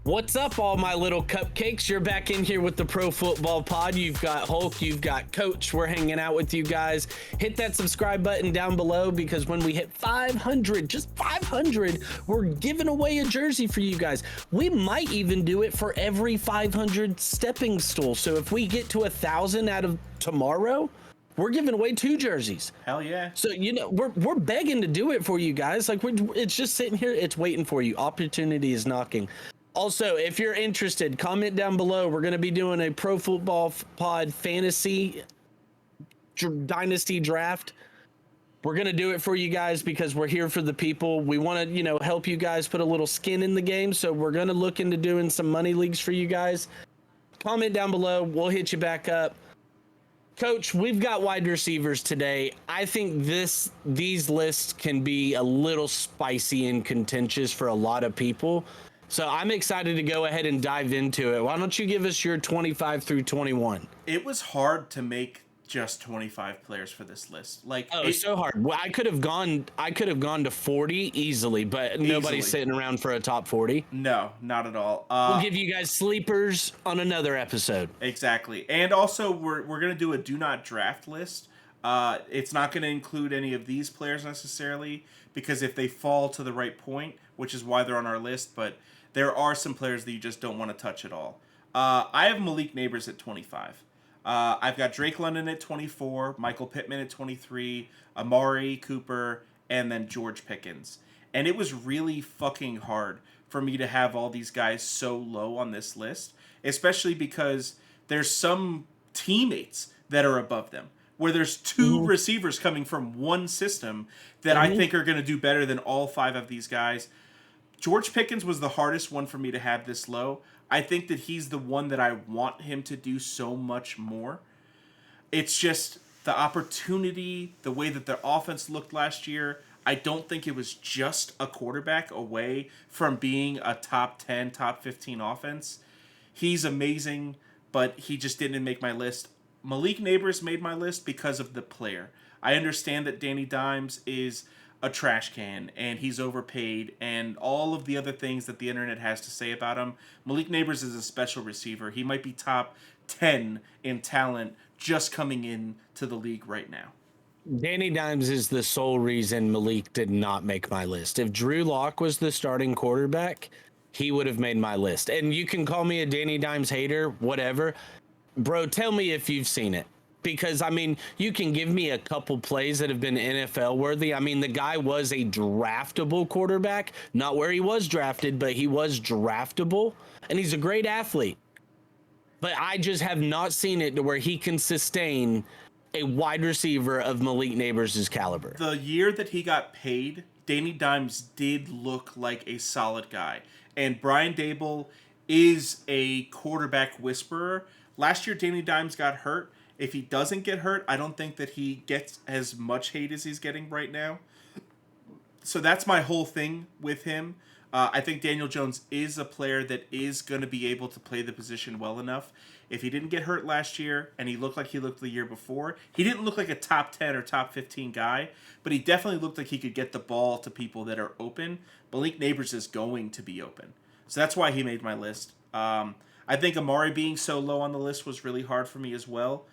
What's up, all my little cupcakes? You're back in here with the Pro Football Pod. You've got Hulk, you've got Coach. We're hanging out with you guys. Hit that subscribe button down below because when we hit 500, just 500, we're giving away a jersey for you guys. We might even do it for every 500 stepping stool. So if we get to 1,000 out of tomorrow, we're giving away 2 jerseys. Hell yeah. So, we're begging to do it for you guys. Like, it's just sitting here. It's waiting for you. Opportunity is knocking. Also, if you're interested, comment down below. We're going to be doing a Pro Football Pod Fantasy Dynasty Draft. We're going to do it for you guys because we're here for the people. We want to, help you guys put a little skin in the game. So we're going to look into doing some money leagues for you guys. Comment down below. We'll hit you back up. Coach, we've got wide receivers today. I think these lists can be a little spicy and contentious for a lot of people. So I'm excited to go ahead and dive into it. Why don't you give us your 25 through 21? It was hard to make just 25 players for this list. It's so hard. Well, I could have gone to 40 easily, but nobody's sitting around for a top 40. No, not at all. We'll give you guys sleepers on another episode. Exactly. And also we're going to do a do not draft list. It's not going to include any of these players necessarily because if they fall to the right point, which is why they're on our list, but there are some players that you just don't want to touch at all. I have Malik Nabers at 25. I've got Drake London at 24, Michael Pittman at 23, Amari Cooper, and then George Pickens. And it was really fucking hard for me to have all these guys so low on this list, especially because there's some teammates that are above them, where there's 2 receivers coming from one system that I think are going to do better than all 5 of these guys. George Pickens was the hardest one for me to have this low. I think that he's the one that I want him to do so much more. It's just the opportunity, the way that their offense looked last year. I don't think it was just a quarterback away from being a top 10, top 15 offense. He's amazing, but he just didn't make my list. Malik Nabers made my list because of the player. I understand that Danny Dimes is a trash can and he's overpaid and all of the other things that the internet has to say about him. Malik Nabers is a special receiver. He might be top 10 in talent just coming in to the league right now. Danny Dimes is the sole reason Malik did not make my list. If Drew Lock was the starting quarterback, he would have made my list. And you can call me a Danny Dimes hater, whatever. Bro, tell me if you've seen it. Because, you can give me a couple plays that have been NFL worthy. The guy was a draftable quarterback. Not where he was drafted, but he was draftable. And he's a great athlete. But I just have not seen it to where he can sustain a wide receiver of Malik Nabers' caliber. The year that he got paid, Danny Dimes did look like a solid guy. And Brian Daboll is a quarterback whisperer. Last year, Danny Dimes got hurt. If he doesn't get hurt, I don't think that he gets as much hate as he's getting right now. So that's my whole thing with him. I think Daniel Jones is a player that is going to be able to play the position well enough. If he didn't get hurt last year and he looked like he looked the year before, he didn't look like a top 10 or top 15 guy, but he definitely looked like he could get the ball to people that are open. Malik Nabers is going to be open. So that's why he made my list. I think Amari being so low on the list was really hard for me as well.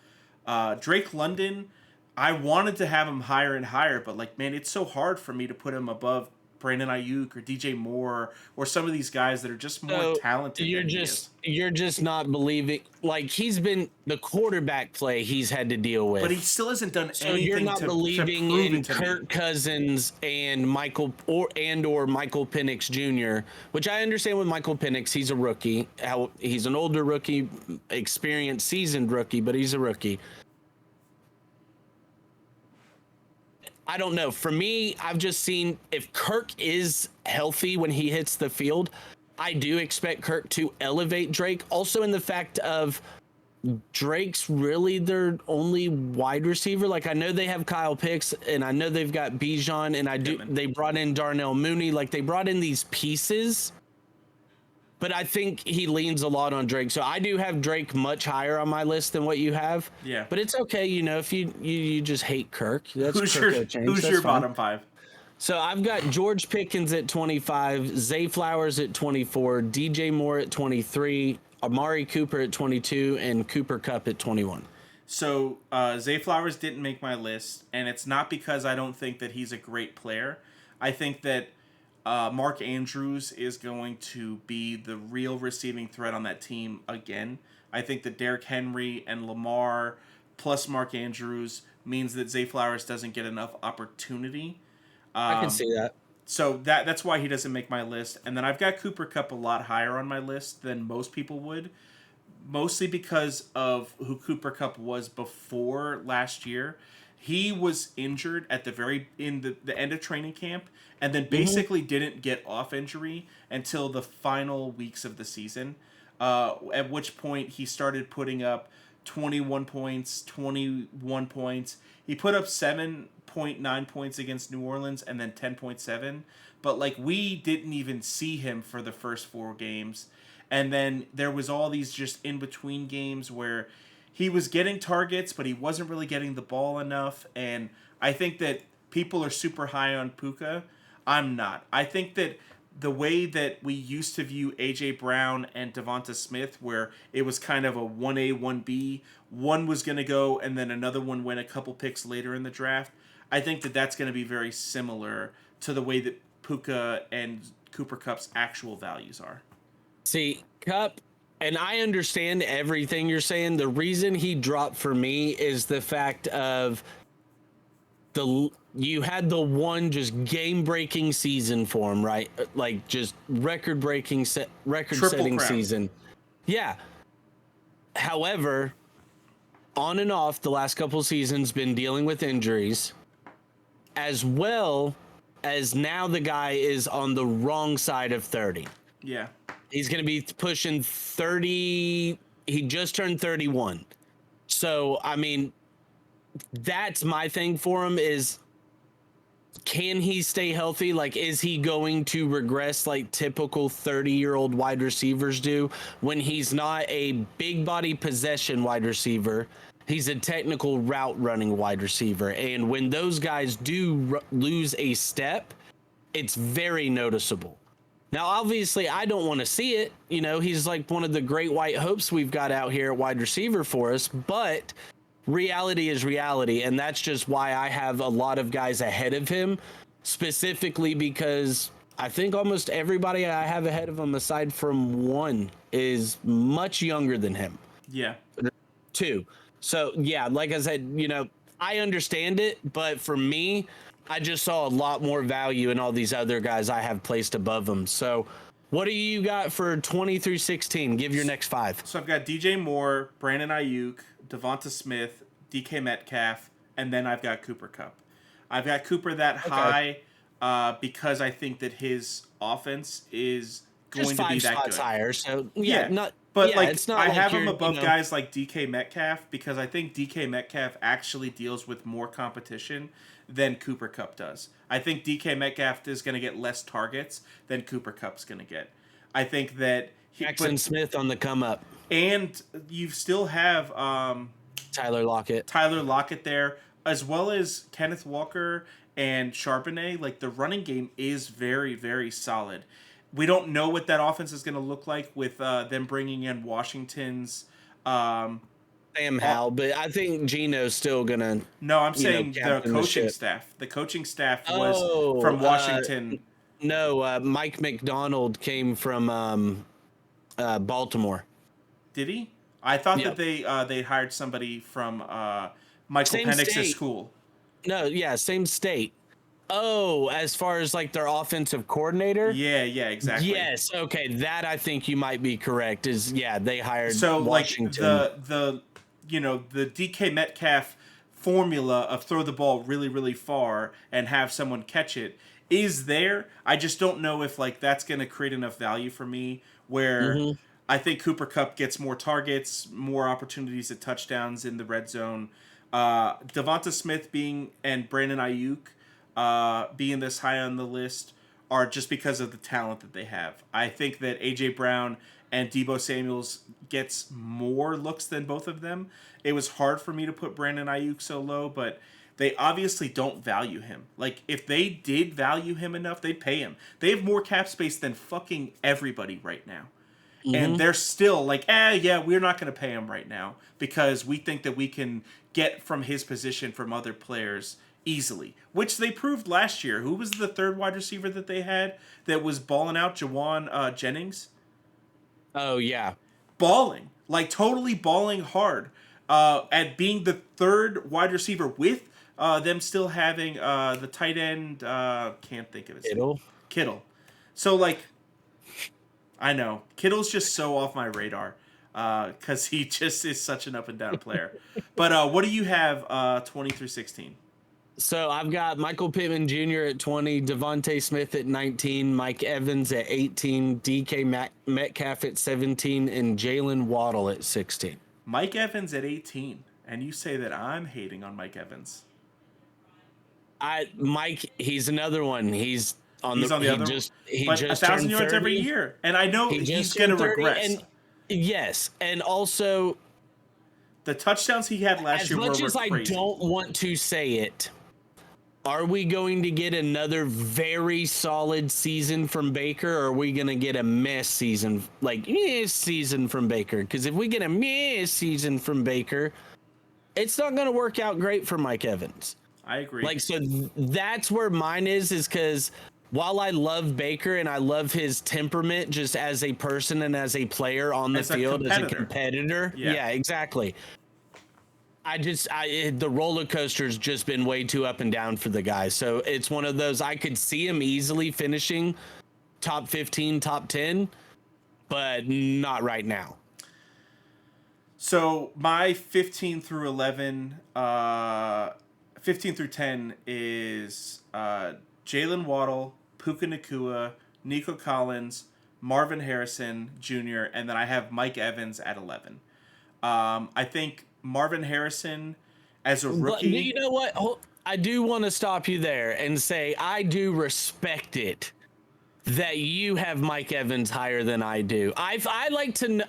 Drake London, I wanted to have him higher and higher, but it's so hard for me to put him above Brandon Ayuk or DJ Moore or some of these guys that are just more talented. You're just not believing. He's been the quarterback play he's had to deal with, but he still hasn't done anything. So you're not believing in Kirk Cousins and Michael or Michael Penix Jr., which I understand with Michael Penix. He's a rookie. He's an older rookie, experienced, seasoned rookie, but he's a rookie. I don't know. For me, I've just seen if Kirk is healthy when he hits the field, I do expect Kirk to elevate Drake. Also in the fact of Drake's really their only wide receiver. I know they have Kyle Pitts and I know they've got Bijan and they brought in Darnell Mooney. They brought in these pieces. But I think he leans a lot on Drake. So I do have Drake much higher on my list than what you have. Yeah. But it's okay, if you just hate Kirk. Who's your bottom 5? So I've got George Pickens at 25, Zay Flowers at 24, DJ Moore at 23, Amari Cooper at 22, and Cooper Kupp at 21. So Zay Flowers didn't make my list, and it's not because I don't think that he's a great player. I think that Mark Andrews is going to be the real receiving threat on that team again. I think that Derrick Henry and Lamar plus Mark Andrews means that Zay Flowers doesn't get enough opportunity. I can see that. So that's why he doesn't make my list. And then I've got Cooper Kupp a lot higher on my list than most people would, mostly because of who Cooper Kupp was before last year. He was injured at the end of training camp, and then basically didn't get off injury until the final weeks of the season. At which point he started putting up 21 points, 21 points. He put up 7.9 points against New Orleans and then 10.7. But like we didn't even see him for the first 4 games. And then there was all these just in between games where he was getting targets, but he wasn't really getting the ball enough. And I think that people are super high on Puka. I'm not. I think that the way that we used to view A.J. Brown and Devonta Smith, where it was kind of a 1A, 1B, one was going to go and then another one went a couple picks later in the draft, I think that that's going to be very similar to the way that Puka and Cooper Kupp's actual values are. See, Kupp, and I understand everything you're saying. The reason he dropped for me is the fact of you had the one just game-breaking season for him, right? Like just record-setting season. Yeah. However, on and off the last couple seasons been dealing with injuries, as well as now the guy is on the wrong side of 30. Yeah. He's going to be pushing 30. He just turned 31. So, I mean, that's my thing for him is, can he stay healthy? Like, is he going to regress like typical 30-year-old wide receivers do when he's not a big body possession wide receiver? He's a technical route running wide receiver. And when those guys do lose a step, it's very noticeable. Now, obviously, I don't want to see it. You know, he's like one of the great white hopes we've got out here at wide receiver for us. But reality is reality. And that's just why I have a lot of guys ahead of him, specifically because I think almost everybody I have ahead of him, aside from one, is much younger than him. Yeah. 2. So, yeah, like I said, you know, I understand it. But for me, I just saw a lot more value in all these other guys I have placed above them. So what do you got for 20 through 16? Give your next 5. So I've got DJ Moore, Brandon Ayuk, Devonta Smith, DK Metcalf, and then I've got Cooper Kupp. I've got Cooper that high because I think that his offense is going just to be 5 that spots good. higher. So yeah, not. But yeah, like it's not I like have him you're, above you know, guys like DK Metcalf because I think DK Metcalf actually deals with more competition than Cooper Kupp does. I think DK Metcalf is going to get less targets than Cooper Kupp's going to get. I think that Jackson Smith on the come up. And you still have Tyler Lockett there, as well as Kenneth Walker and Charbonnet. Like the running game is very, very solid. We don't know what that offense is going to look like with them bringing in Washington's Sam Howell, but I think Gino's still gonna. No, I'm saying the coaching staff. The coaching staff was from Washington. Mike McDonald came from Baltimore. Did he? I thought that they hired somebody from Michael Penix's school. No, yeah, same state. Oh, as far as like their offensive coordinator? Yeah, exactly. Yes, okay, that I think you might be correct. They hired Washington. Like the DK Metcalf formula of throw the ball really, really far and have someone catch it is there. I just don't know if like that's going to create enough value for me where I think Cooper Kupp gets more targets, more opportunities at touchdowns in the red zone. Devonta Smith and Brandon Ayuk being this high on the list are just because of the talent that they have. I think that A.J. Brown and Deebo Samuels gets more looks than both of them. It was hard for me to put Brandon Ayuk so low, but they obviously don't value him. Like, if they did value him enough, they'd pay him. They have more cap space than fucking everybody right now. And they're still like, yeah, we're not going to pay him right now because we think that we can get from his position from other players easily, which they proved last year. Who was the third wide receiver that they had that was balling out? Jawan Jennings? Oh, yeah. Balling. Like, totally balling hard at being the third wide receiver with them still having the tight end, can't think of his name. Kittle. So, like, I know. Kittle's just so off my radar because he just is such an up and down player. But what do you have 20 through 16? So I've got Michael Pittman Jr. at 20, Devontae Smith at 19, Mike Evans at 18, DK Metcalf at 17, and Jalen Waddle at 16. Mike Evans at 18. And you say that I'm hating on Mike Evans. Mike, he's another one. He's on the other one. He but just 1,000 yards 30. every year. And I know he's going to regress. And, yes. And also, the touchdowns he had last year were crazy. As much as I don't want to say it, are we going to get another very solid season from Baker, or are we going to get a mess season, season from Baker? Because if we get a mess season from Baker, it's not going to work out great for Mike Evans. I agree. So that's where mine is because while I love Baker and I love his temperament just as a person and as a player on the field, as a competitor. Yeah, exactly. The roller coaster's just been way too up and down for the guy. So it's one of those, I could see him easily finishing top 15, top 10, but not right now. So my 15 through 11, 15 through 10 is Jalen Waddle, Puka Nacua, Nico Collins, Marvin Harrison Jr., and then I have Mike Evans at 11. I think Marvin Harrison as a rookie. But you know what? I do want to stop you there and say I do respect it that you have Mike Evans higher than I do. I like to.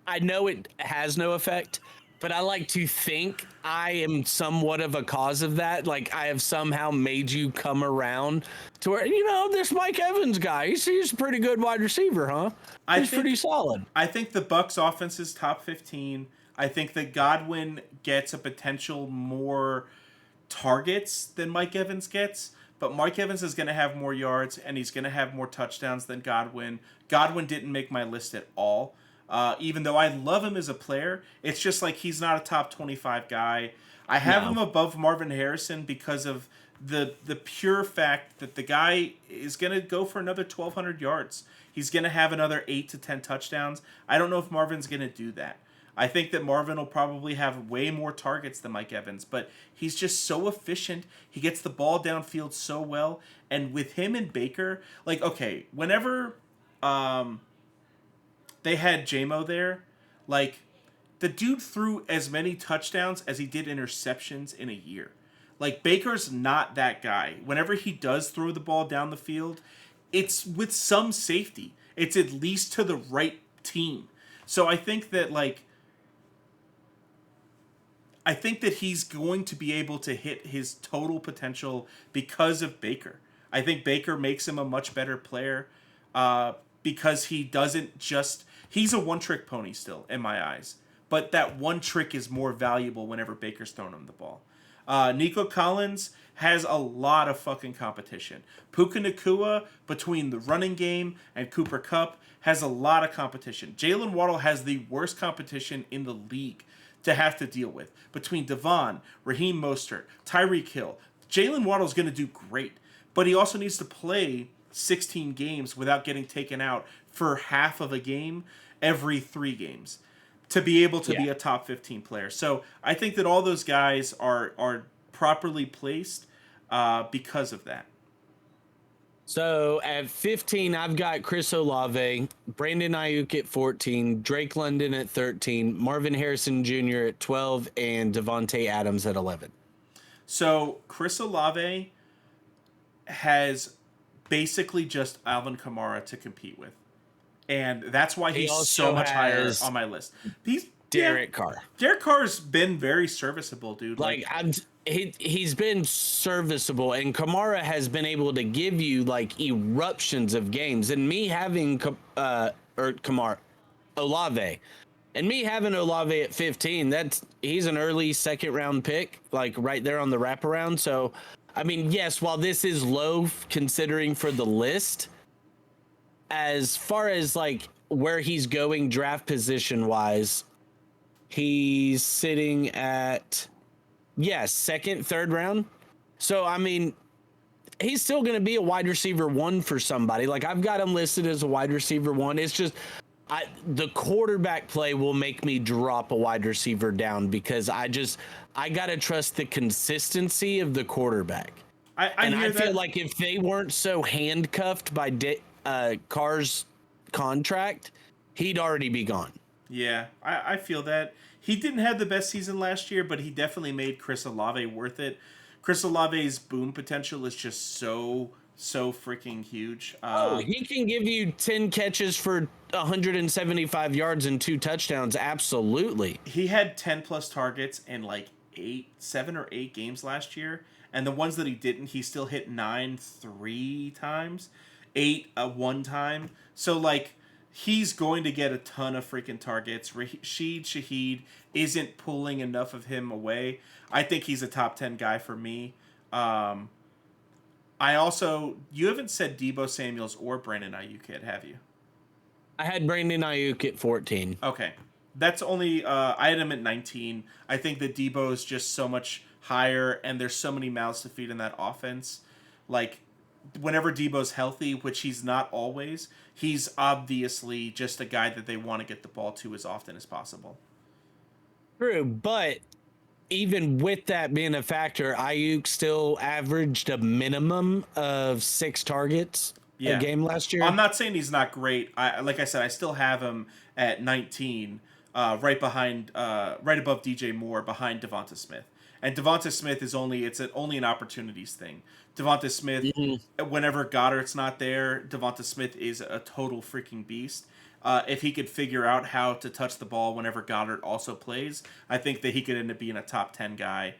I know it has no effect, but I like to think I am somewhat of a cause of that. Like I have somehow made you come around to where, this Mike Evans guy, he's a pretty good wide receiver, huh? He's pretty solid. I think the Bucs offense is top 15. I think that Godwin gets a potential more targets than Mike Evans gets, but Mike Evans is going to have more yards and he's going to have more touchdowns than Godwin. Godwin didn't make my list at all. Even though I love him as a player, it's just like he's not a top 25 guy. I have him above Marvin Harrison because of the pure fact that the guy is going to go for another 1,200 yards. He's going to have another 8 to 10 touchdowns. I don't know if Marvin's going to do that. I think that Marvin will probably have way more targets than Mike Evans, but he's just so efficient. He gets the ball downfield so well. And with him and Baker, whenever they had JMO there, the dude threw as many touchdowns as he did interceptions in a year. Baker's not that guy. Whenever he does throw the ball down the field, it's with some safety. It's at least to the right team. So I think that, he's going to be able to hit his total potential because of Baker. I think Baker makes him a much better player because he doesn't just... He's a one-trick pony still, in my eyes. But that one trick is more valuable whenever Baker's throwing him the ball. Nico Collins has a lot of fucking competition. Puka Nacua, between the running game and Cooper Kupp, has a lot of competition. Jalen Waddle has the worst competition in the league to have to deal with. Between Devon, Raheem Mostert, Tyreek Hill, Jalen Waddle's going to do great. But he also needs to play 16 games without getting taken out for half of a game every 3 games to be able to be a top 15 player. So I think that all those guys are properly placed because of that. So at 15, I've got Chris Olave, Brandon Ayuk at 14, Drake London at 13, Marvin Harrison Jr. at 12, and Devontae Adams at 11. So Chris Olave has basically just Alvin Kamara to compete with. And that's why he's so much higher on my list. Derek Carr. Derek Carr's been very serviceable, dude. he's been serviceable, and Kamara has been able to give you like eruptions of games. And me having Olave, and me having Olave at 15, he's an early second round pick, like right there on the wraparound. So, I mean, yes, while this is low considering for the list, as far as like where he's going draft position wise, he's sitting at second, third round. So I mean, he's still going to be a wide receiver 1 for somebody. Like I've got him listed as a wide receiver 1. It's just the quarterback play will make me drop a wide receiver down because I got to trust the consistency of the quarterback. I feel like if they weren't so handcuffed by Carr's contract, he'd already be gone. Yeah, I feel that. He didn't have the best season last year, but he definitely made Chris Olave worth it. Chris Olave's boom potential is just so freaking huge. He can give you 10 catches for 175 yards and 2 touchdowns. Absolutely. He had 10 plus targets in like 7 or 8 games last year. And the ones that he didn't, he still hit 9 3 times, 8 1 time. So like, he's going to get a ton of freaking targets. Rashid Shaheed isn't pulling enough of him away. I think he's a top 10 guy for me. You haven't said Deebo Samuels or Brandon Ayuk yet, have you? I had Brandon Ayuk at 14. Okay. That's only, I had him at 19. I think that Deebo is just so much higher, and there's so many mouths to feed in that offense. Like, whenever Deebo's healthy, which he's not always, he's obviously just a guy that they want to get the ball to as often as possible. True, but even with that being a factor, Ayuk still averaged a minimum of 6 targets a game last year. I'm not saying he's not great. Like I said, I still have him at 19, right above DJ Moore, behind Devonta Smith. And Devonta Smith is only an opportunities thing. Devonta Smith, whenever Goddard's not there, Devonta Smith is a total freaking beast. If he could figure out how to touch the ball whenever Goddard also plays, I think that he could end up being a top 10 guy.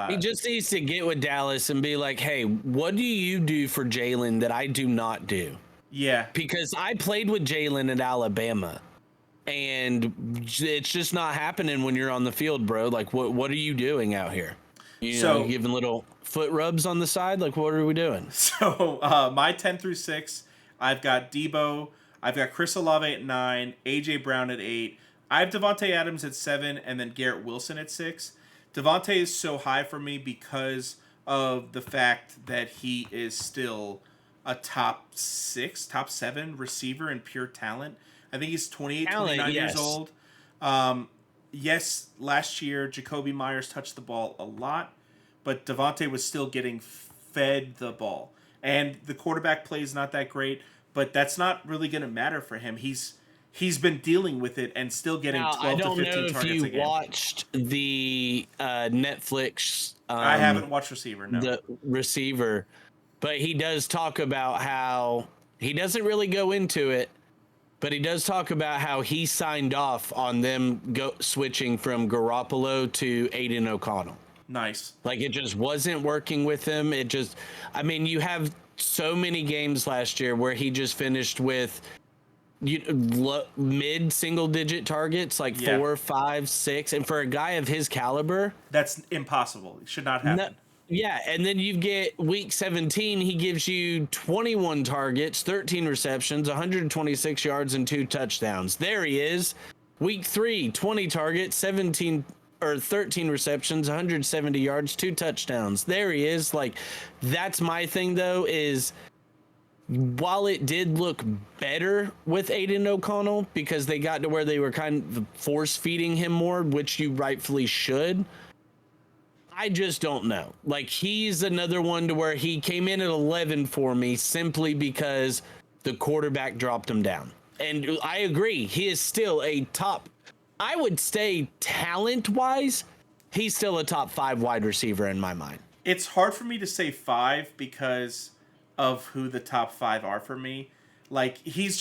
He just needs to get with Dallas and be like, hey, what do you do for Jalen that I do not do? Yeah. Because I played with Jalen at Alabama, and it's just not happening when you're on the field, bro. Like, what are you doing out here? You know, giving little foot rubs on the side? Like, what are we doing? So, my 10 through 6, I've got Deebo, I've got Chris Olave at 9, A.J. Brown at 8, I have Devontae Adams at 7, and then Garrett Wilson at 6. Devontae is so high for me because of the fact that he is still a top 7 receiver in pure talent. I think he's 29 years old. Yes, last year, Jacoby Myers touched the ball a lot, but Devontae was still getting fed the ball. And the quarterback play is not that great, but that's not really going to matter for him. He's been dealing with it and still getting 12 to 15 targets a game. I don't know if you watched the Netflix... I haven't watched Receiver, no. The Receiver, but he does talk about how... He doesn't really go into it, but he does talk about how he signed off on them switching from Garoppolo to Aiden O'Connell. Nice. Like, it just wasn't working with him. It just... I mean, you have so many games last year where he just finished with... mid single digit targets, like 4, 5, 6, and for a guy of his caliber, that's impossible. It should not happen. And then you get week 17, he gives you 21 targets, 13 receptions, 126 yards, and 2 touchdowns. There he is. Week 3, 20 targets, 13 receptions, 170 yards, 2 touchdowns. There he is. Like, that's my thing though, is while it did look better with Aiden O'Connell because they got to where they were kind of force feeding him more, which you rightfully should, I just don't know. Like, he's another one to where he came in at 11 for me simply because the quarterback dropped him down. And I agree, he is still a top, I would say talent-wise, he's still a top 5 wide receiver in my mind. It's hard for me to say 5 because of who the top 5 are for me. Like he's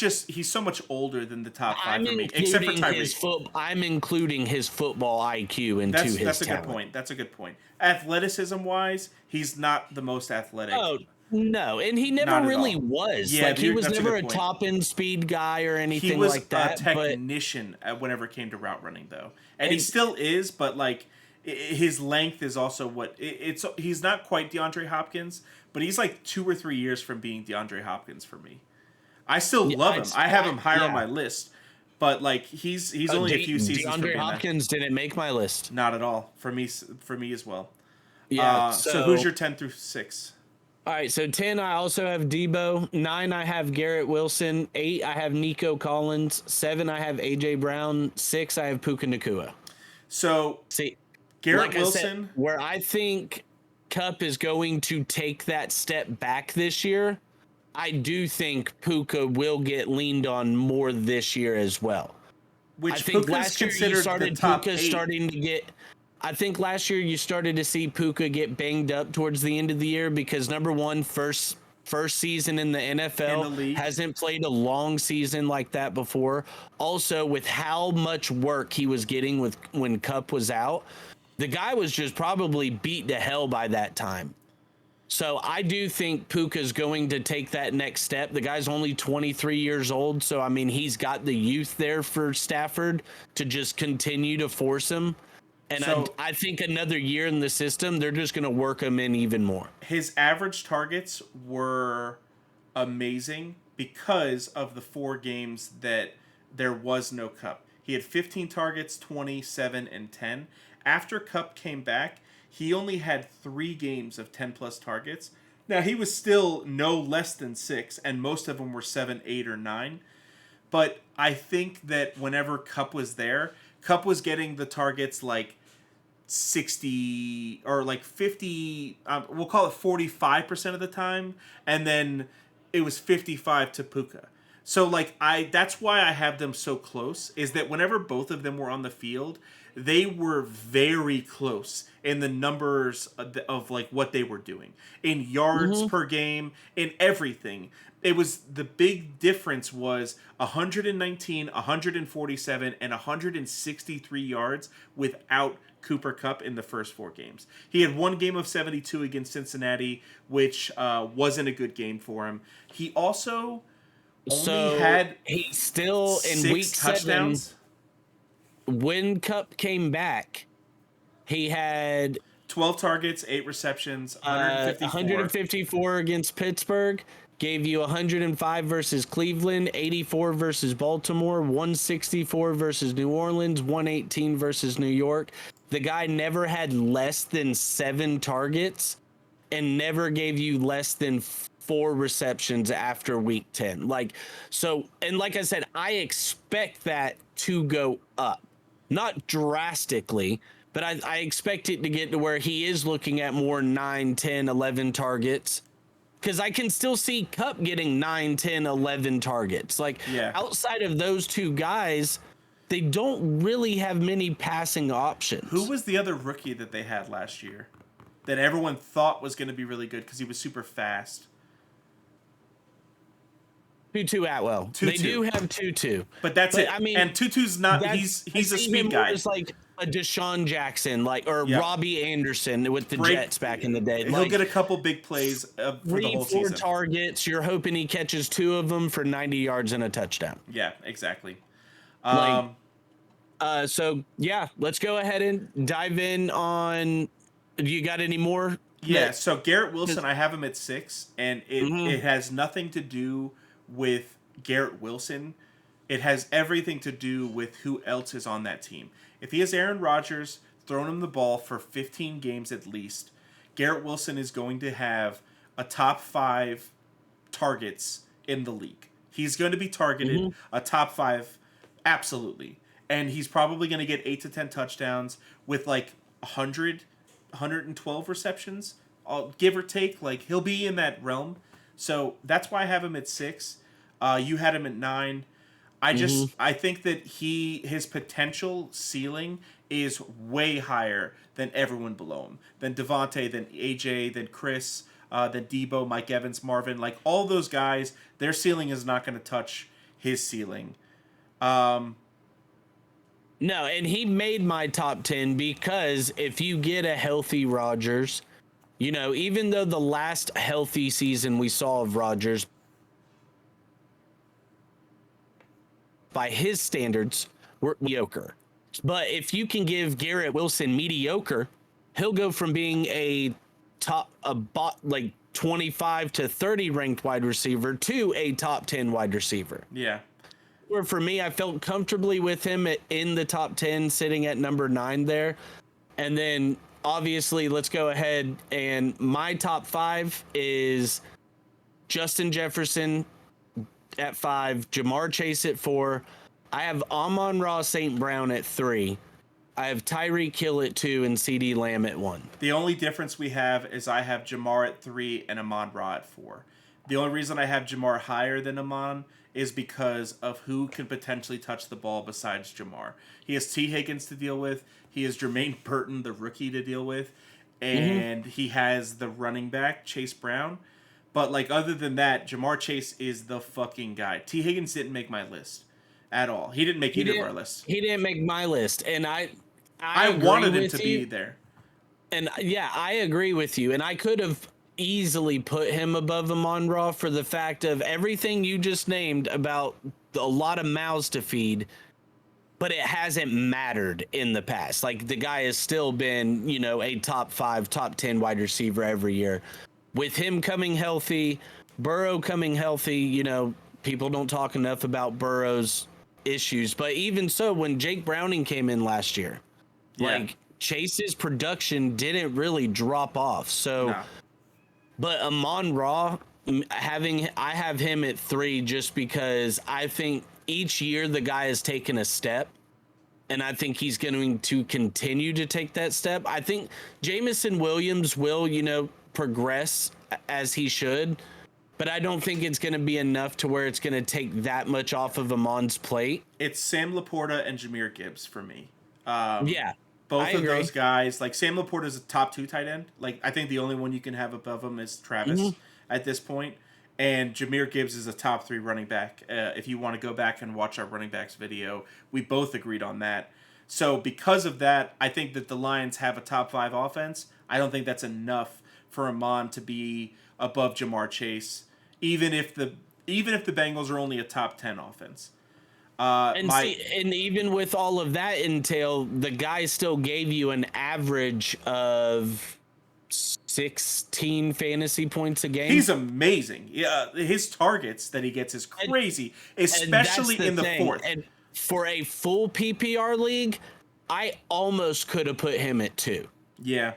so much older than the top five I'm for me, except for including Tyreek. I'm including his football IQ into his That's a good talent. point. That's a good point. Athleticism wise, he's not the most athletic. Oh, no, and he never Not at really all. was. Yeah, Like, he was that's a never good a point. top end speed guy or He anything was like a that, but technician whenever it came to route running, though, and he and still is. But like his length is also it's. He's not quite DeAndre Hopkins, but he's like 2 or 3 years from being DeAndre Hopkins for me. I still yeah, love him. I have him higher on yeah. my list, but like he's only a few seasons from DeAndre being that. Hopkins didn't make my list. Not at all for me. For me as well. Yeah, So who's so your 10 through 6? all right, so 10 I also have Debo, 9 I have Garrett Wilson, 8 I have Nico Collins, 7 I have AJ Brown, 6 I have Puka Nakua. So See, Garrett like I said, Wilson. where I think Cup is going to take that step back this year, I do think Puka will get leaned on more this year as well. I Which think Puka's last year you considered the started top Puka 8. starting to get. I think last year you started to see Puka get banged up towards the end of the year because number one, first season in the NFL, In the league. hasn't played a long season like that before. Also, with how much work he was getting with when Cup was out, the guy was just probably beat to hell by that time. So I do think Puka's going to take that next step. The guy's only 23 years old, so I mean he's got the youth there for Stafford to just continue to force him. And So I think another year in the system, they're just going to work him in even more. his average targets were amazing because of the 4 games that there was no Cup. He had 15 targets, 27, and 10. After Cup came back, he only had 3 games of 10 plus targets. Now, he was still no less than 6, and most of them were 7, 8, or 9. But I think that whenever Cup was there, Cup was getting the targets like 60 or like 50, we'll call it 45% of the time, and then it was 55 to Puka. So like that's why I have them so close, is that whenever both of them were on the field, they were very close in the numbers of like what they were doing in yards per game, in everything. It was the big difference was 119, 147, and 163 yards without Cooper Kupp in the first 4 games. He had 1 game of 72 against Cincinnati, which wasn't a good game for him. He also only had he's still in 6 week touchdowns. 7 when Cup came back. He had 12 targets, 8 receptions, 154. 154 against Pittsburgh, gave you 105 versus Cleveland, 84 versus Baltimore, 164 versus New Orleans, 118 versus New York. The guy never had less than 7 targets and never gave you less than 4 receptions after week 10. Like, so, and like I said, I expect that to go up. Not drastically, but I expect it to get to where he is looking at more 9, 10, 11 targets. Because I can still see Cup getting 9, 10, 11 targets. Like, Yeah. outside of those two guys, they don't really have many passing options. Who was the other rookie that they had last year that everyone thought was going to be really good because he was super fast? Tutu Atwell. Tutu. They do have Tutu. But that's it. I mean, and Tutu's not. That's- He's I a see speed him guy. more as like a Deshaun Jackson, like, or Yeah. Robbie Anderson with the Break- Jets back in the day. He'll Like, get a couple big plays for the 3, whole 4 season. targets. You're hoping he catches 2 of them for 90 yards and a touchdown. Yeah, exactly. Like, so yeah, let's go ahead and dive in on. Do you got any more? Yeah, so Garrett Wilson, I have him at 6, and it has nothing to do with Garrett Wilson. It has everything to do with who else is on that team. If he has Aaron Rodgers throwing him the ball for 15 games at least, Garrett Wilson is going to have a top 5 targets in the league. He's going to be targeted a top 5, absolutely. And he's probably going to get 8 to 10 touchdowns with like 112 receptions, give or take. Like, he'll be in that realm. So that's why I have him at 6. You had him at 9. I think that his potential ceiling is way higher than everyone below him, than Devontae, than AJ, than Chris, than Debo, Mike Evans, Marvin. Like all those guys, their ceiling is not going to touch his ceiling. No, and he made my top 10 because if you get a healthy Rodgers, you know, even though the last healthy season we saw of Rodgers, by his standards, were mediocre. But if you can give Garrett Wilson mediocre, he'll go from being a like 25 to 30 ranked wide receiver to a top 10 wide receiver. Yeah. Where for me, I felt comfortably with him in the top 10, sitting at number 9 there. And then obviously, let's go ahead, and my top 5 is Justin Jefferson at 5, Jamar Chase at 4. I have Amon-Ra St. Brown at 3. I have Tyreek Hill at 2 and CeeDee Lamb at 1. The only difference we have is I have Jamar at 3 and Amon-Ra at 4. The only reason I have Jamar higher than Amon is because of who can potentially touch the ball besides Jamar. He has T. Higgins to deal with. He has Jermaine Burton, the rookie, to deal with. And he has the running back, Chase Brown. But, like, other than that, Jamar Chase is the fucking guy. T. Higgins didn't make my list at all. He didn't make either of our lists. He didn't make my list. And I wanted him to be there. And, yeah, I agree with you. And I could have easily put him above Amon-Ra for the fact of everything you just named about a lot of mouths to feed, but it hasn't mattered in the past. Like, the guy has still been, you know, a top 5, top 10 wide receiver every year. With him coming healthy, Burrow coming healthy, you know, people don't talk enough about Burrow's issues, but even so, when Jake Browning came in last year, like, Chase's production didn't really drop off. So, No. But Amon-Ra, I have him at 3 just because I think each year the guy has taken a step, and I think he's going to continue to take that step. I think Jameson Williams will, you know, progress as he should, but I don't think it's going to be enough to where it's going to take that much off of Amon's plate. It's Sam Laporta and Jahmyr Gibbs for me. Both of those guys, like Sam Laporta is a top 2 tight end. Like I think the only one you can have above him is Travis at this point. And Jahmyr Gibbs is a top 3 running back. If you want to go back and watch our running backs video, we both agreed on that. So because of that, I think that the Lions have a top 5 offense. I don't think that's enough for Amon to be above Jamar Chase, even if the Bengals are only a top 10 offense. And even with all of that entail, the guy still gave you an average of 16 fantasy points a game. He's amazing. Yeah, his targets that he gets is crazy, especially in the fourth. And for a full PPR league, I almost could have put him at 2. Yeah.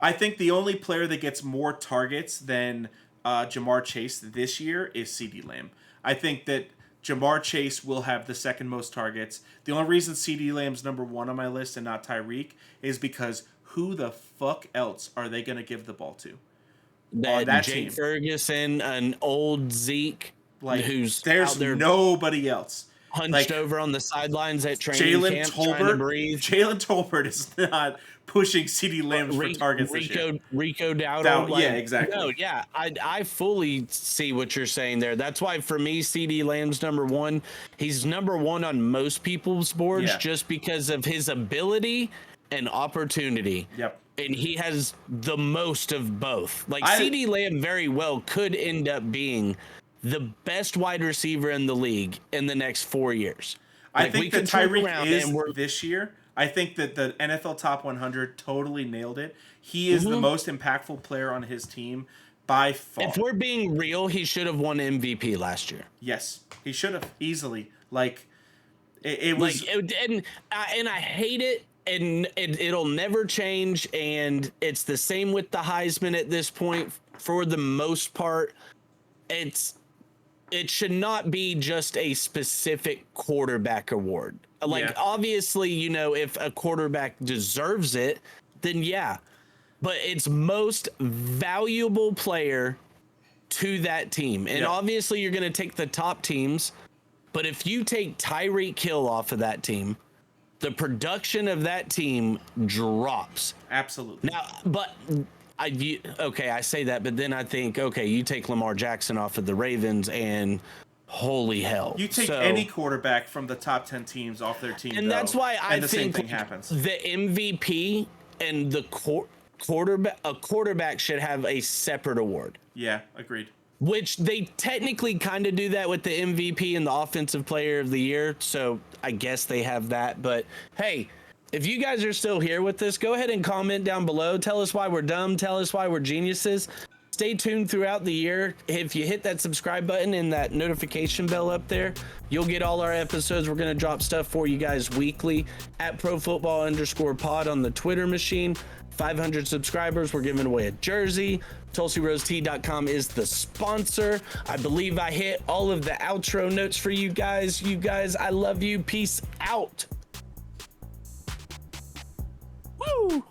I think the only player that gets more targets than Jamar Chase this year is CeeDee Lamb. I think that Jamar Chase will have the second most targets. The only reason CeeDee Lamb's number 1 on my list and not Tyreek is because who the fuck else are they going to give the ball to? That Jake Ferguson, an old Zeke, who's there's out there nobody else. Hunched over on the sidelines at training camp, trying to breathe. Jalen Tolbert is not pushing CeeDee Lamb for targets this year. Rico Dowdle. Yeah, exactly. No, yeah, I fully see what you're saying there. That's why for me, CeeDee Lamb's number 1. He's number 1 on most people's boards just because of his ability and opportunity. Yep. And he has the most of both. Like CeeDee Lamb very well could end up being the best wide receiver in the league in the next 4 years. I think that Tyreek is this year. I think that the NFL Top 100 totally nailed it. He is the most impactful player on his team by far. If we're being real, he should have won MVP last year. Yes, he should have easily. Like it was, and I hate it. And it'll never change. And it's the same with the Heisman at this point. For the most part, it should not be just a specific quarterback award. Like, obviously, you know, if a quarterback deserves it, then yeah. But it's most valuable player to that team. And obviously, you're going to take the top teams. But if you take Tyreek Hill off of that team, the production of that team drops. Absolutely. Now, but Okay, I say that, but then I think, okay, you take Lamar Jackson off of the Ravens, and holy hell, You take any quarterback from the top 10 teams off their team, and that's why I the think same thing happens. The MVP and the quarterback should have a separate award. Yeah, agreed. Which they technically kind of do that with the MVP and the Offensive Player of the Year, so I guess they have that. But hey, if you guys are still here with this, go ahead and comment down below. Tell us why we're dumb. Tell us why we're geniuses. Stay tuned throughout the year. If you hit that subscribe button and that notification bell up there, you'll get all our episodes. We're going to drop stuff for you guys weekly at @ProFootball_pod on the Twitter machine. 500 subscribers, we're giving away a jersey. TulsiRoseTea.com is the sponsor. I believe I hit all of the outro notes for you guys. You guys, I love you. Peace out. Woo!